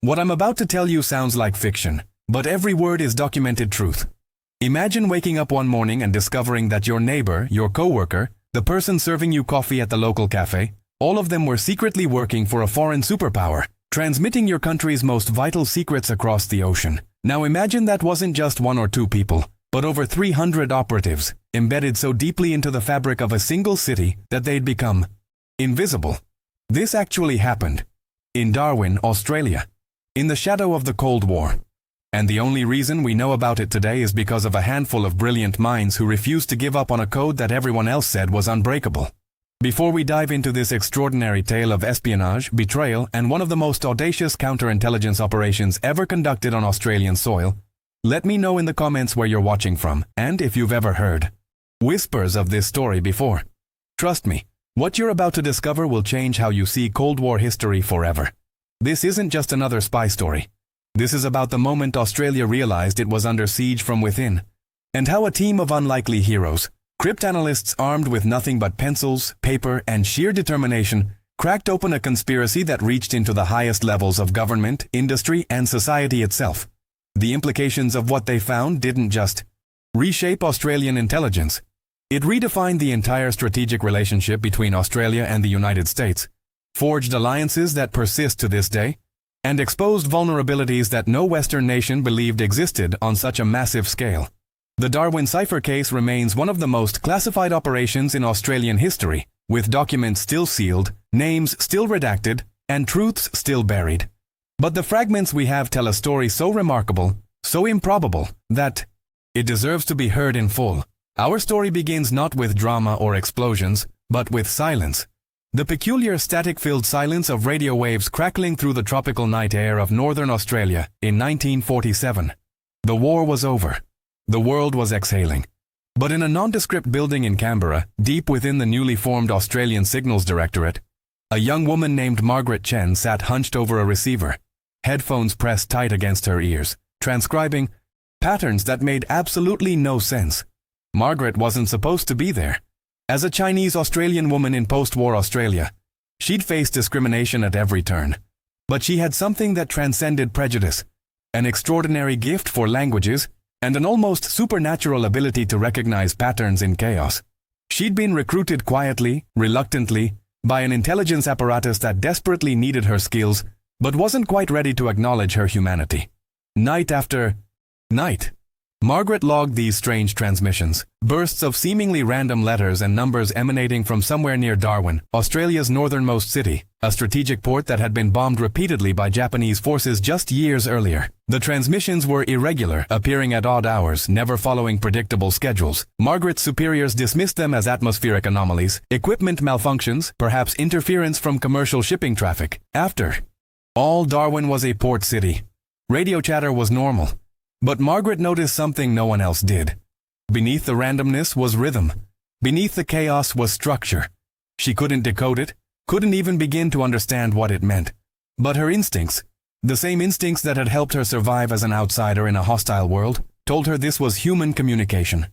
What I'm about to tell you sounds like fiction, but every word is documented truth. Imagine waking up one morning and discovering that your neighbor, your coworker, the person serving you coffee at the local cafe, all of them were secretly working for a foreign superpower, transmitting your country's most vital secrets across the ocean. Now imagine that wasn't just one or two people, but over 300 operatives, embedded so deeply into the fabric of a single city that they'd become invisible. This actually happened in Darwin, Australia, in the shadow of the Cold War. And the only reason we know about it today is because of a handful of brilliant minds who refused to give up on a code that everyone else said was unbreakable. Before we dive into this extraordinary tale of espionage, betrayal, and one of the most audacious counterintelligence operations ever conducted on Australian soil, let me know in the comments where you're watching from, and if you've ever heard whispers of this story before. Trust me, what you're about to discover will change how you see Cold War history forever. This isn't just another spy story. This is about the moment Australia realized it was under siege from within, and how a team of unlikely heroes, cryptanalysts armed with nothing but pencils, paper, and sheer determination, cracked open a conspiracy that reached into the highest levels of government, industry, and society itself. The implications of what they found didn't just reshape Australian intelligence. It redefined the entire strategic relationship between Australia and the United States, forged alliances that persist to this day, and exposed vulnerabilities that no Western nation believed existed on such a massive scale. The Darwin CIPHER case remains one of the most classified operations in Australian history, with documents still sealed, names still redacted, and truths still buried. But the fragments we have tell a story so remarkable, so improbable, that it deserves to be heard in full. Our story begins not with drama or explosions, but with silence. The peculiar static-filled silence of radio waves crackling through the tropical night air of northern Australia in 1947. The war was over. The world was exhaling. But in a nondescript building in Canberra, deep within the newly formed Australian Signals Directorate, a young woman named Margaret Chen sat hunched over a receiver, headphones pressed tight against her ears, transcribing patterns that made absolutely no sense. Margaret wasn't supposed to be there. As a Chinese-Australian woman in post-war Australia, she'd faced discrimination at every turn. But she had something that transcended prejudice, an extraordinary gift for languages, and an almost supernatural ability to recognize patterns in chaos. She'd been recruited quietly, reluctantly, by an intelligence apparatus that desperately needed her skills, but wasn't quite ready to acknowledge her humanity. Night after night, Margaret logged these strange transmissions, bursts of seemingly random letters and numbers emanating from somewhere near Darwin, Australia's northernmost city, a strategic port that had been bombed repeatedly by Japanese forces just years earlier. The transmissions were irregular, appearing at odd hours, never following predictable schedules. Margaret's superiors dismissed them as atmospheric anomalies, equipment malfunctions, perhaps interference from commercial shipping traffic. After all, Darwin was a port city. Radio chatter was normal. But Margaret noticed something no one else did. Beneath the randomness was rhythm. Beneath the chaos was structure. She couldn't decode it, couldn't even begin to understand what it meant. But her instincts, the same instincts that had helped her survive as an outsider in a hostile world, told her this was human communication.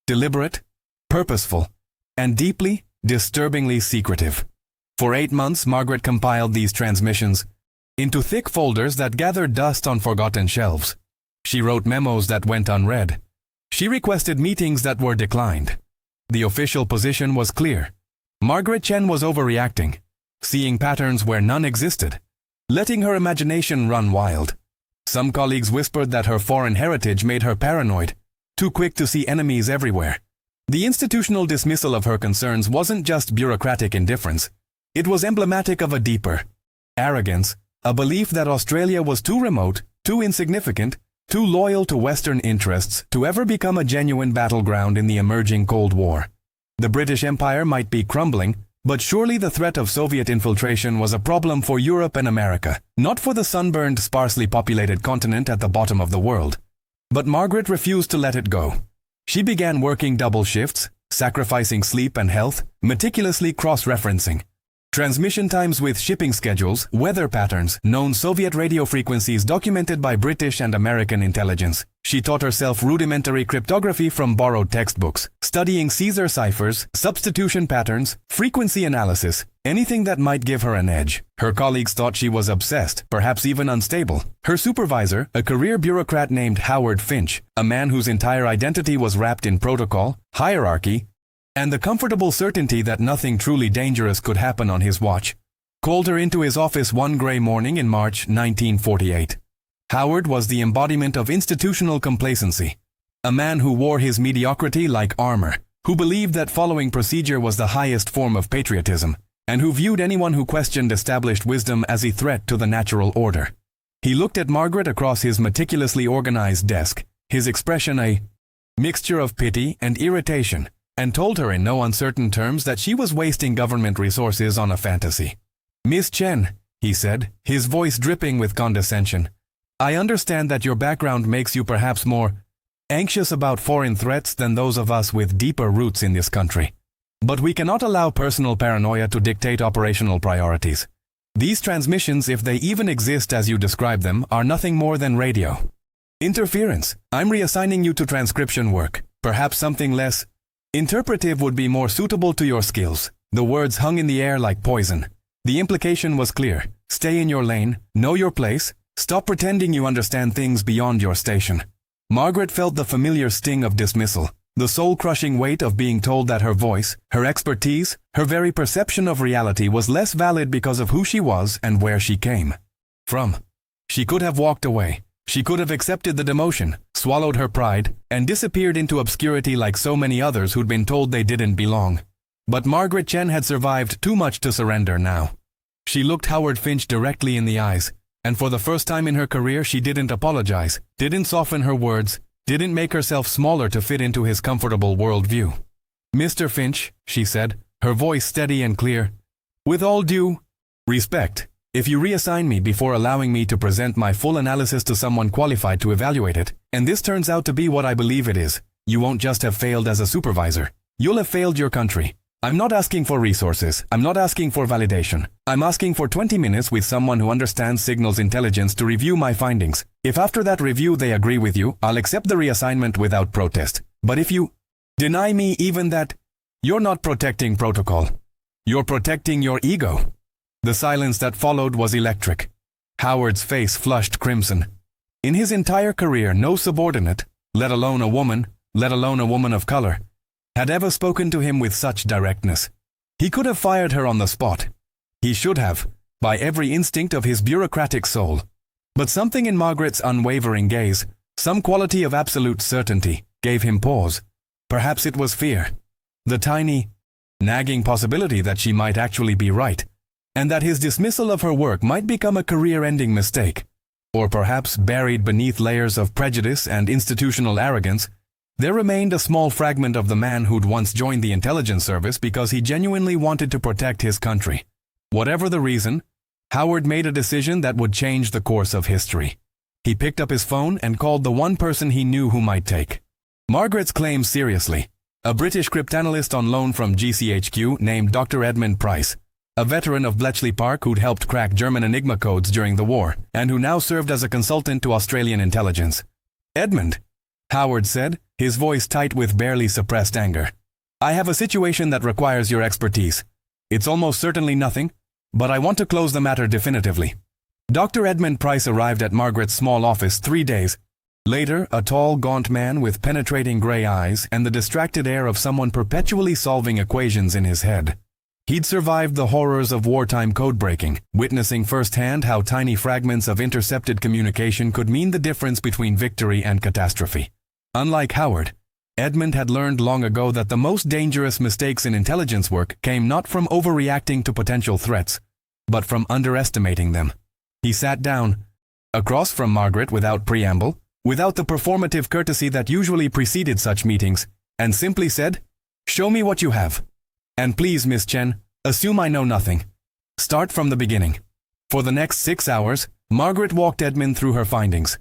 Deliberate, purposeful, and deeply, disturbingly secretive. For 8 months, Margaret compiled these transmissions into thick folders that gathered dust on forgotten shelves. She wrote memos that went unread. She requested meetings that were declined. The official position was clear. Margaret Chen was overreacting, seeing patterns where none existed, letting her imagination run wild. Some colleagues whispered that her foreign heritage made her paranoid, too quick to see enemies everywhere. The institutional dismissal of her concerns wasn't just bureaucratic indifference. It was emblematic of a deeper arrogance, a belief that Australia was too remote, too insignificant, too loyal to Western interests to ever become a genuine battleground in the emerging Cold War. The British Empire might be crumbling, but surely the threat of Soviet infiltration was a problem for Europe and America, not for the sunburned, sparsely populated continent at the bottom of the world. But Margaret refused to let it go. She began working double shifts, sacrificing sleep and health, meticulously cross-referencing transmission times with shipping schedules, weather patterns, known Soviet radio frequencies documented by British and American intelligence. She taught herself rudimentary cryptography from borrowed textbooks, studying Caesar ciphers, substitution patterns, frequency analysis, Anything that might give her an edge. Her colleagues thought she was obsessed, perhaps even unstable. Her supervisor, a career bureaucrat named Howard Finch, a man whose entire identity was wrapped in protocol, hierarchy, and the comfortable certainty that nothing truly dangerous could happen on his watch, called her into his office one gray morning in March 1948. Howard was the embodiment of institutional complacency, a man who wore his mediocrity like armor, who believed that following procedure was the highest form of patriotism, and who viewed anyone who questioned established wisdom as a threat to the natural order. He looked at Margaret across his meticulously organized desk, his expression a mixture of pity and irritation, and told her in no uncertain terms that she was wasting government resources on a fantasy. "Miss Chen," he said, his voice dripping with condescension, "I understand that your background makes you perhaps more anxious about foreign threats than those of us with deeper roots in this country. But we cannot allow personal paranoia to dictate operational priorities. These transmissions, if they even exist as you describe them, are nothing more than radio interference. I'm reassigning you to transcription work. Perhaps something less interpretive would be more suitable to your skills." The words hung in the air like poison. The implication was clear. Stay in your lane, know your place, stop pretending you understand things beyond your station. Margaret felt the familiar sting of dismissal, the soul-crushing weight of being told that her voice, her expertise, her very perception of reality was less valid because of who she was and where she came from. She could have walked away. She could have accepted the demotion, swallowed her pride, and disappeared into obscurity like so many others who'd been told they didn't belong. But Margaret Chen had survived too much to surrender now. She looked Howard Finch directly in the eyes, and for the first time in her career she didn't apologize, didn't soften her words, didn't make herself smaller to fit into his comfortable worldview. "Mr. Finch," she said, her voice steady and clear, "with all due respect, if you reassign me before allowing me to present my full analysis to someone qualified to evaluate it, and this turns out to be what I believe it is, you won't just have failed as a supervisor, you'll have failed your country. I'm not asking for resources, I'm not asking for validation. I'm asking for 20 minutes with someone who understands signals intelligence to review my findings. If after that review they agree with you, I'll accept the reassignment without protest. But if you deny me even that, you're not protecting protocol. You're protecting your ego." The silence that followed was electric. Howard's face flushed crimson. In his entire career, no subordinate, let alone a woman of color, had ever spoken to him with such directness. He could have fired her on the spot. He should have, by every instinct of his bureaucratic soul. But something in Margaret's unwavering gaze, some quality of absolute certainty, gave him pause. Perhaps it was fear. The tiny, nagging possibility that she might actually be right, and that his dismissal of her work might become a career-ending mistake. Or perhaps, buried beneath layers of prejudice and institutional arrogance, there remained a small fragment of the man who'd once joined the intelligence service because he genuinely wanted to protect his country. Whatever the reason, Howard made a decision that would change the course of history. He picked up his phone and called the one person he knew who might take Margaret's claim seriously, a British cryptanalyst on loan from GCHQ named Dr. Edmund Price, a veteran of Bletchley Park who'd helped crack German Enigma codes during the war and who now served as a consultant to Australian intelligence. "Edmund," Howard said, his voice tight with barely suppressed anger, "I have a situation that requires your expertise. It's almost certainly nothing, but I want to close the matter definitively." Dr. Edmund Price arrived at Margaret's small office 3 days later, a tall, gaunt man with penetrating gray eyes and the distracted air of someone perpetually solving equations in his head. He'd survived the horrors of wartime code-breaking, witnessing firsthand how tiny fragments of intercepted communication could mean the difference between victory and catastrophe. Unlike Howard, Edmund had learned long ago that the most dangerous mistakes in intelligence work came not from overreacting to potential threats, but from underestimating them. He sat down, across from Margaret without preamble, without the performative courtesy that usually preceded such meetings, and simply said, "Show me what you have. And please, Miss Chen, assume I know nothing. Start from the beginning." For the next 6 hours, Margaret walked Edmund through her findings.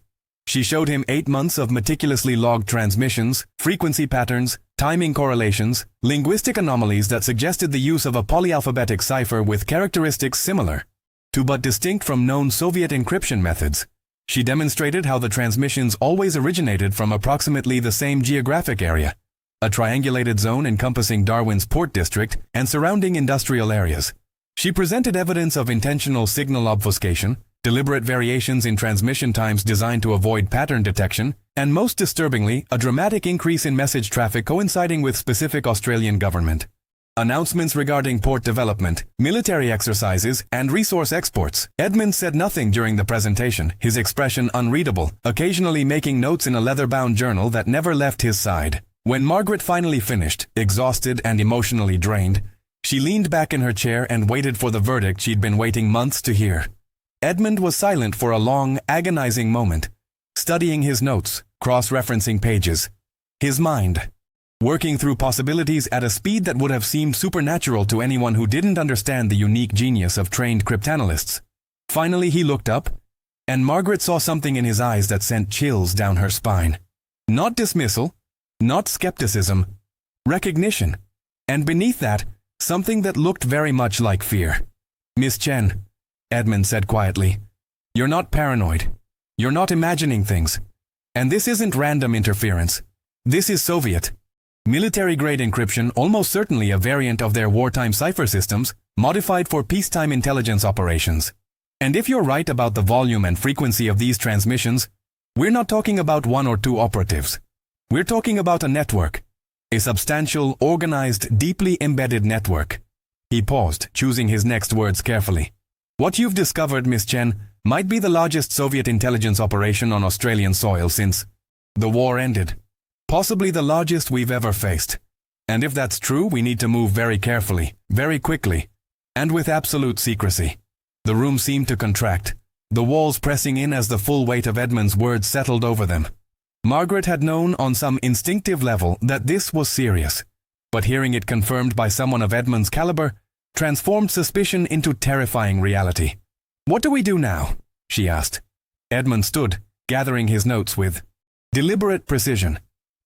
She showed him 8 months of meticulously logged transmissions, frequency patterns, timing correlations, linguistic anomalies that suggested the use of a polyalphabetic cipher with characteristics similar to but distinct from known Soviet encryption methods. She demonstrated how the transmissions always originated from approximately the same geographic area, a triangulated zone encompassing Darwin's Port District and surrounding industrial areas. She presented evidence of intentional signal obfuscation, deliberate variations in transmission times designed to avoid pattern detection, and most disturbingly, a dramatic increase in message traffic coinciding with specific Australian government announcements regarding port development, military exercises, and resource exports. Edmund said nothing during the presentation, his expression unreadable, occasionally making notes in a leather-bound journal that never left his side. When Margaret finally finished, exhausted and emotionally drained, she leaned back in her chair and waited for the verdict she'd been waiting months to hear. Edmund was silent for a long, agonizing moment, studying his notes, cross-referencing pages. His mind working through possibilities at a speed that would have seemed supernatural to anyone who didn't understand the unique genius of trained cryptanalysts. Finally he looked up, and Margaret saw something in his eyes that sent chills down her spine. Not dismissal, not skepticism, recognition, and beneath that, something that looked very much like fear. "Miss Chen," Edmund said quietly, "you're not paranoid. You're not imagining things. And this isn't random interference. This is Soviet military-grade encryption, almost certainly a variant of their wartime CIPHER systems, modified for peacetime intelligence operations. And if you're right about the volume and frequency of these transmissions, we're not talking about one or two operatives. We're talking about a network, a substantial, organized, deeply embedded network." He paused, choosing his next words carefully. "What you've discovered, Miss Chen, might be the largest Soviet intelligence operation on Australian soil since the war ended. Possibly the largest we've ever faced. And if that's true, we need to move very carefully, very quickly, and with absolute secrecy." The room seemed to contract, the walls pressing in as the full weight of Edmund's words settled over them. Margaret had known on some instinctive level that this was serious, but hearing it confirmed by someone of Edmund's caliber transformed suspicion into terrifying reality. "What do we do now?" she asked. Edmund stood, gathering his notes with deliberate precision.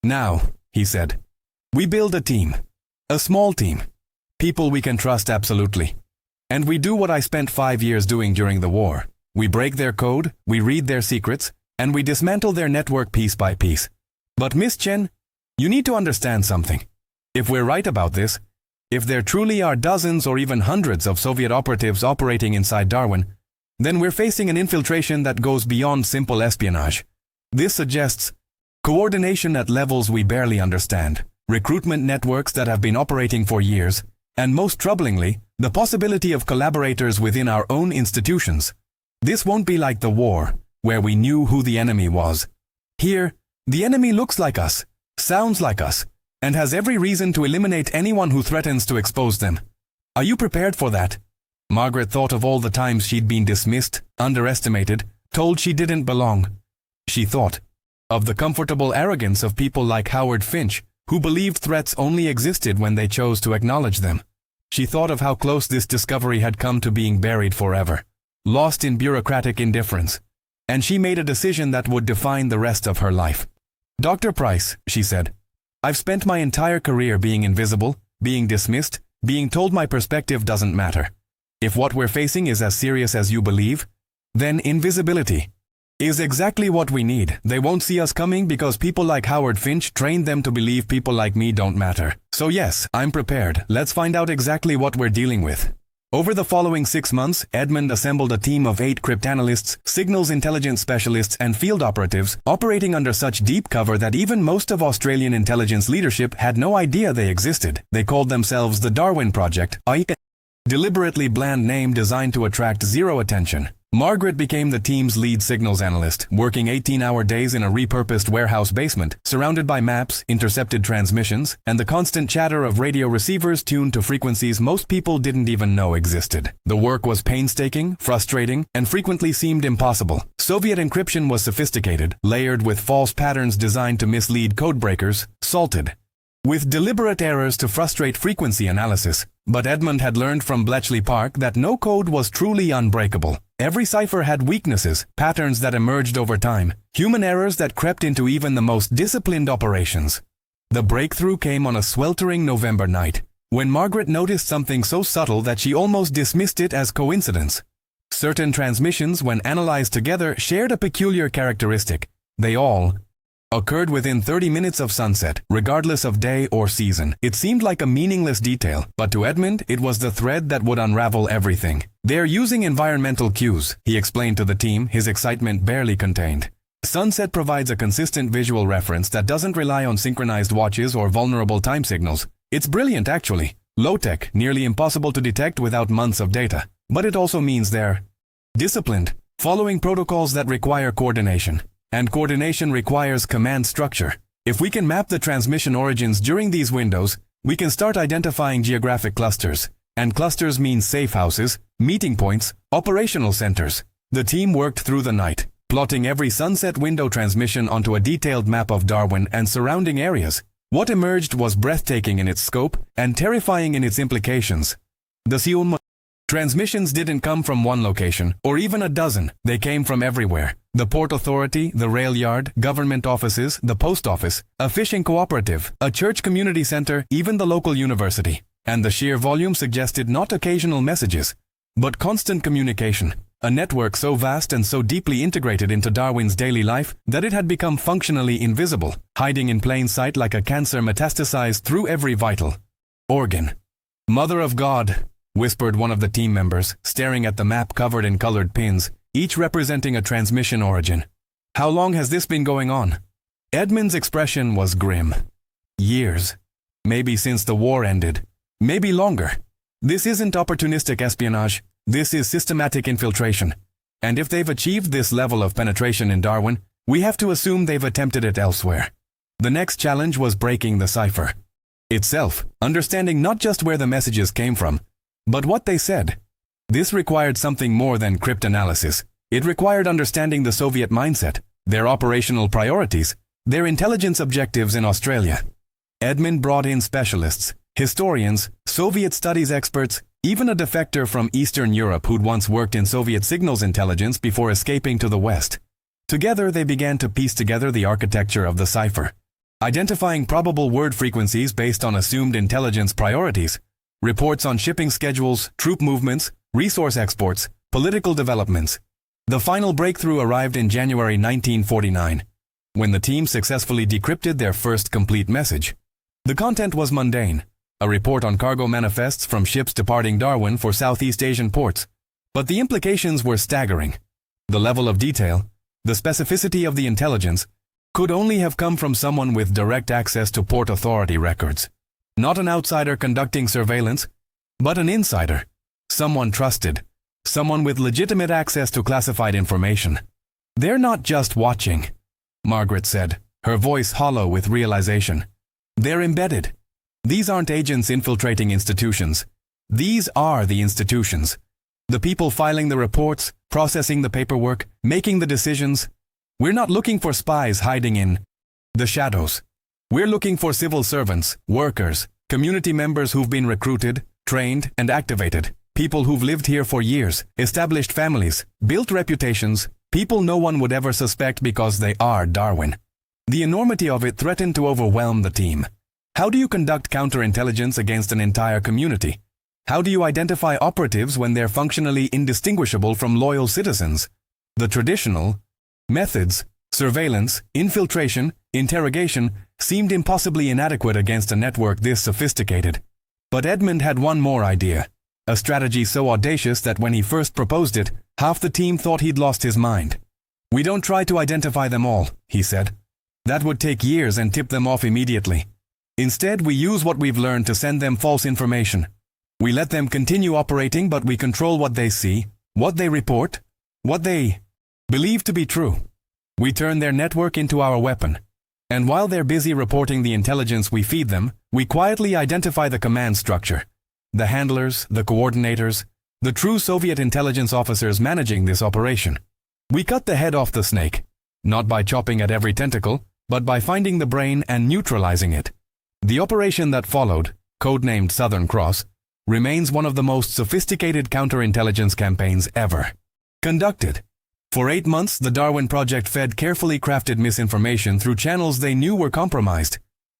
"Now," he said, "we build a team. A small team. People we can trust absolutely. And we do what I spent 5 years doing during the war. We break their code, we read their secrets, and we dismantle their network piece by piece. But Miss Chen, you need to understand something. If we're right about this, if there truly are dozens or even hundreds of Soviet operatives operating inside Darwin, then we're facing an infiltration that goes beyond simple espionage. This suggests coordination at levels we barely understand, recruitment networks that have been operating for years, and most troublingly, the possibility of collaborators within our own institutions. This won't be like the war, where we knew who the enemy was. Here, the enemy looks like us, sounds like us, and has every reason to eliminate anyone who threatens to expose them. Are you prepared for that?" Margaret thought of all the times she'd been dismissed, underestimated, told she didn't belong. She thought of the comfortable arrogance of people like Howard Finch, who believed threats only existed when they chose to acknowledge them. She thought of how close this discovery had come to being buried forever, lost in bureaucratic indifference, and she made a decision that would define the rest of her life. "Dr. Price," she said, "I've spent my entire career being invisible, being dismissed, being told my perspective doesn't matter. If what we're facing is as serious as you believe, then invisibility is exactly what we need. They won't see us coming because people like Howard Finch trained them to believe people like me don't matter. So yes, I'm prepared. Let's find out exactly what we're dealing with." Over the following 6 months, Edmund assembled a team of 8 cryptanalysts, signals intelligence specialists, and field operatives, operating under such deep cover that even most of Australian intelligence leadership had no idea they existed. They called themselves the Darwin Project, a deliberately bland name designed to attract zero attention. Margaret became the team's lead signals analyst, working 18-hour days in a repurposed warehouse basement, surrounded by maps, intercepted transmissions, and the constant chatter of radio receivers tuned to frequencies most people didn't even know existed. The work was painstaking, frustrating, and frequently seemed impossible. Soviet encryption was sophisticated, layered with false patterns designed to mislead codebreakers, salted with deliberate errors to frustrate frequency analysis. But Edmund had learned from Bletchley Park that no code was truly unbreakable. Every cipher had weaknesses, patterns that emerged over time, human errors that crept into even the most disciplined operations. The breakthrough came on a sweltering November night, when Margaret noticed something so subtle that she almost dismissed it as coincidence. Certain transmissions, when analyzed together, shared a peculiar characteristic. They all occurred within 30 minutes of sunset, regardless of day or season. It seemed like a meaningless detail, but to Edmund, it was the thread that would unravel everything. "They're using environmental cues," he explained to the team, his excitement barely contained. "Sunset provides a consistent visual reference that doesn't rely on synchronized watches or vulnerable time signals. It's brilliant, actually. Low-tech, nearly impossible to detect without months of data. But it also means they're disciplined, following protocols that require coordination. And coordination requires command structure. If we can map the transmission origins during these windows, we can start identifying geographic clusters. And clusters mean safe houses, meeting points, operational centers." The team worked through the night, plotting every sunset window transmission onto a detailed map of Darwin and surrounding areas. What emerged was breathtaking in its scope and terrifying in its implications. The transmissions didn't come from one location, or even a dozen. They came from everywhere. The port authority, the rail yard, government offices, the post office, a fishing cooperative, a church community center, even the local university. And the sheer volume suggested not occasional messages, but constant communication. A network so vast and so deeply integrated into Darwin's daily life that it had become functionally invisible, hiding in plain sight like a cancer metastasized through every vital organ. "Mother of God," whispered one of the team members, staring at the map covered in colored pins, each representing a transmission origin. "How long has this been going on?" Edmund's expression was grim. "Years. Maybe since the war ended. Maybe longer. This isn't opportunistic espionage. This is systematic infiltration. And if they've achieved this level of penetration in Darwin, we have to assume they've attempted it elsewhere." The next challenge was breaking the cipher itself, understanding not just where the messages came from, but what they said. This required something more than cryptanalysis. It required understanding the Soviet mindset, their operational priorities, their intelligence objectives in Australia. Edmund brought in specialists, historians, Soviet studies experts, even a defector from Eastern Europe who'd once worked in Soviet signals intelligence before escaping to the West. Together they began to piece together the architecture of the cipher, identifying probable word frequencies based on assumed intelligence priorities, reports on shipping schedules, troop movements, resource exports, political developments. The final breakthrough arrived in January 1949, when the team successfully decrypted their first complete message. The content was mundane, a report on cargo manifests from ships departing Darwin for Southeast Asian ports. But the implications were staggering. The level of detail, the specificity of the intelligence, could only have come from someone with direct access to port authority records. Not an outsider conducting surveillance, but an insider. Someone trusted. Someone with legitimate access to classified information. "They're not just watching," Margaret said, her voice hollow with realization. "They're embedded. These aren't agents infiltrating institutions. These are the institutions. The people filing the reports, processing the paperwork, making the decisions. We're not looking for spies hiding in the shadows. We're looking for civil servants, workers, community members who've been recruited, trained, and activated. People who've lived here for years, established families, built reputations, people no one would ever suspect because they are Darwin." The enormity of it threatened to overwhelm the team. How do you conduct counterintelligence against an entire community? How do you identify operatives when they're functionally indistinguishable from loyal citizens? The traditional methods, surveillance, infiltration, interrogation, seemed impossibly inadequate against a network this sophisticated. But Edmund had one more idea, a strategy so audacious that when he first proposed it, half the team thought he'd lost his mind. "We don't try to identify them all," he said. "That would take years and tip them off immediately. Instead, we use what we've learned to send them false information. We let them continue operating, but we control what they see, what they report, what they believe to be true. We turn their network into our weapon. And while they're busy reporting the intelligence we feed them, we quietly identify the command structure, the handlers, the coordinators, the true Soviet intelligence officers managing this operation. We cut the head off the snake, not by chopping at every tentacle, but by finding the brain and neutralizing it." The operation that followed, codenamed Southern Cross, remains one of the most sophisticated counterintelligence campaigns ever conducted. For 8 months, the Darwin Project fed carefully crafted misinformation through channels they knew were compromised,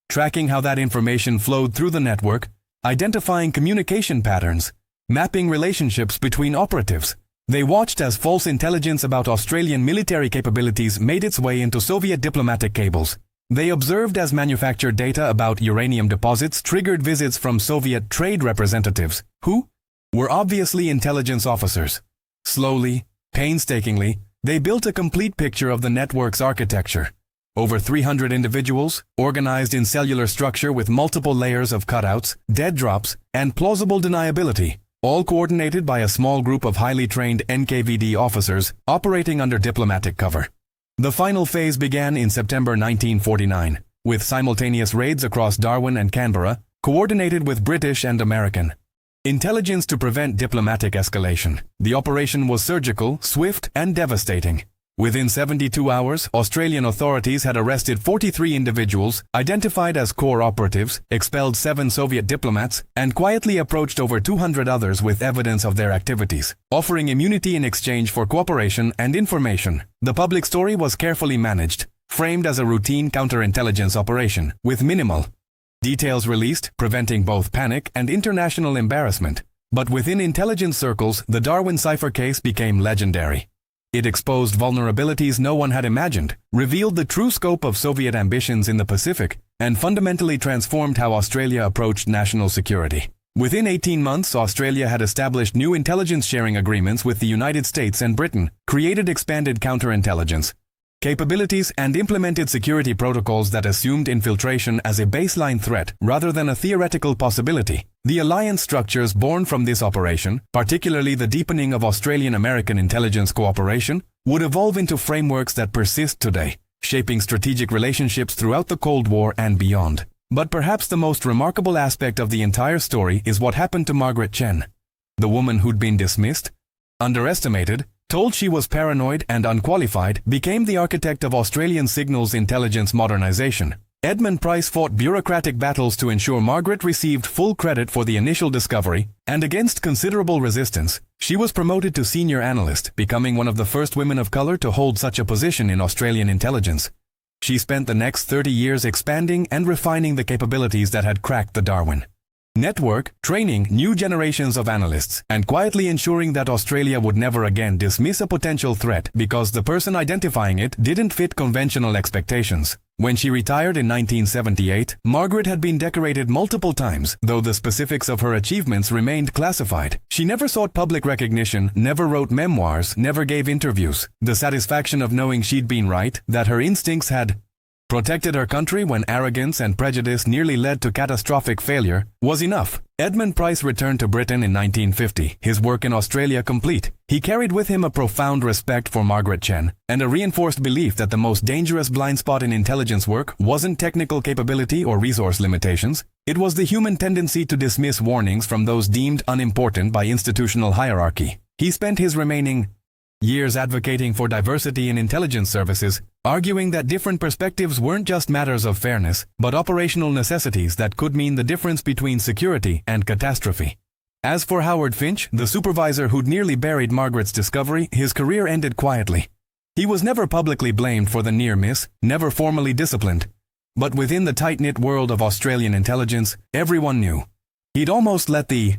tracking how that information flowed through the network, identifying communication patterns, mapping relationships between operatives. They watched as false intelligence about Australian military capabilities made its way into Soviet diplomatic cables, They observed as manufactured data about uranium deposits triggered visits from Soviet trade representatives, who were obviously intelligence officers. Slowly, painstakingly, they built a complete picture of the network's architecture. Over 300 individuals, organized in cellular structure with multiple layers of cutouts, dead drops, and plausible deniability, all coordinated by a small group of highly trained NKVD officers operating under diplomatic cover. The final phase began in September 1949, with simultaneous raids across Darwin and Canberra, coordinated with British and American intelligence to prevent diplomatic escalation. The operation was surgical, swift, and devastating. Within 72 hours, Australian authorities had arrested 43 individuals, identified as core operatives, expelled 7 Soviet diplomats, and quietly approached over 200 others with evidence of their activities, offering immunity in exchange for cooperation and information. The public story was carefully managed, framed as a routine counterintelligence operation, with minimal details released, preventing both panic and international embarrassment. But within intelligence circles, the Darwin CIPHER case became legendary. It exposed vulnerabilities no one had imagined, revealed the true scope of Soviet ambitions in the Pacific, and fundamentally transformed how Australia approached national security. Within 18 months, Australia had established new intelligence sharing agreements with the United States and Britain, created expanded counterintelligence capabilities, and implemented security protocols that assumed infiltration as a baseline threat rather than a theoretical possibility. The alliance structures born from this operation, particularly the deepening of Australian-American intelligence cooperation, would evolve into frameworks that persist today, shaping strategic relationships throughout the Cold War and beyond. But perhaps the most remarkable aspect of the entire story is what happened to Margaret Chen. The woman who'd been dismissed, underestimated, told she was paranoid and unqualified, became the architect of Australian signals intelligence modernization. Edmund Price fought bureaucratic battles to ensure Margaret received full credit for the initial discovery, and against considerable resistance, she was promoted to senior analyst, becoming one of the first women of color to hold such a position in Australian intelligence. She spent the next 30 years expanding and refining the capabilities that had cracked the Darwin network, training new generations of analysts, and quietly ensuring that Australia would never again dismiss a potential threat because the person identifying it didn't fit conventional expectations. When she retired in 1978, Margaret had been decorated multiple times, though the specifics of her achievements remained classified. She never sought public recognition, never wrote memoirs, never gave interviews. The satisfaction of knowing she'd been right, that her instincts had protected her country when arrogance and prejudice nearly led to catastrophic failure, was enough. Edmund Price returned to Britain in 1950, his work in Australia complete. He carried with him a profound respect for Margaret Chen, and a reinforced belief that the most dangerous blind spot in intelligence work wasn't technical capability or resource limitations, it was the human tendency to dismiss warnings from those deemed unimportant by institutional hierarchy. He spent his remaining years advocating for diversity in intelligence services, arguing that different perspectives weren't just matters of fairness, but operational necessities that could mean the difference between security and catastrophe. As for Howard Finch, the supervisor who'd nearly buried Margaret's discovery, his career ended quietly. He was never publicly blamed for the near miss, never formally disciplined. But within the tight-knit world of Australian intelligence, everyone knew he'd almost let the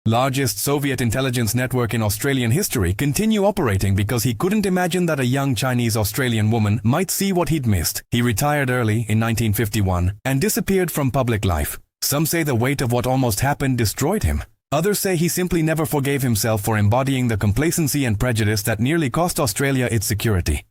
largest Soviet intelligence network in Australian history continue operating because he couldn't imagine that a young Chinese-Australian woman might see what he'd missed. He retired early in 1951 and disappeared from public life. Some say the weight of what almost happened destroyed him. Others say he simply never forgave himself for embodying the complacency and prejudice that nearly cost Australia its security.